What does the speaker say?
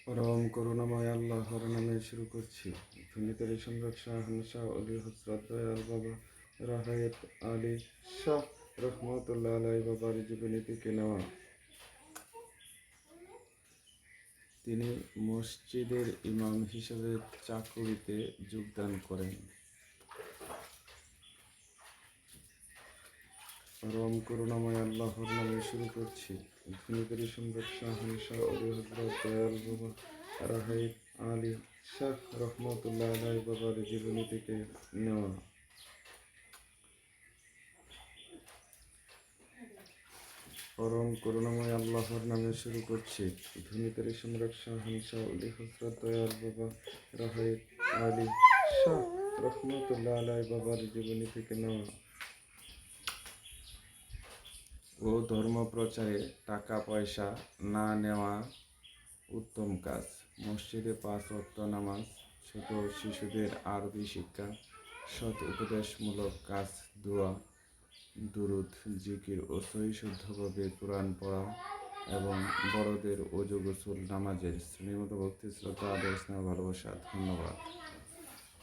পরম করুণাময় আল্লাহর নামে শুরু করছি। ধুনিকারী সম্রাট শাহ অলি হজরত দয়াল বাবা রাহায়েত আলী শাহ রহমতুল্লাহ আলাই বাবার জীবনী থেকে নেওয়া। তিনি মসজিদের ইমাম হিসেবে চাকুরিতে যোগদান করেন। পরম করুণাময় আল্লাহর নামে শুরু করছি। ধুনিকারী সম্রাট শাহ অলি হজরত দয়াল বাবা রাহায়েত আলী শাহ রহমতুল্লাহ আলাই বাবার জীবনী থেকে নেওয়া। পরম করুণাময় আল্লাহর নামে শুরু করছি। ধুনিকারী সম্রাট শাহ অলি হজরত দয়াল বাবা রাহায়েত আলী শাহ রহমতুল্লাহ আলাই বাবার জীবনী থেকে নেওয়া। ও ধর্ম প্রচারে টাকা পয়সা না নেওয়া উত্তম কাজ। মসজিদে 5 ওয়াক্ত নামাজ, ছোট শিশুদের আরবি শিক্ষা, সৎ উপদেশমূলক কাজ, দোয়া, দুরুদ, জিকির ও সহি শুদ্ধভাবে কোরআন পড়া এবং বড়দের ওযু গোসল নামাজের শ্রেণীমতো ভক্তি শ্রদ্ধা আদর স্নেহ ভালোবাসা। ধন্যবাদ।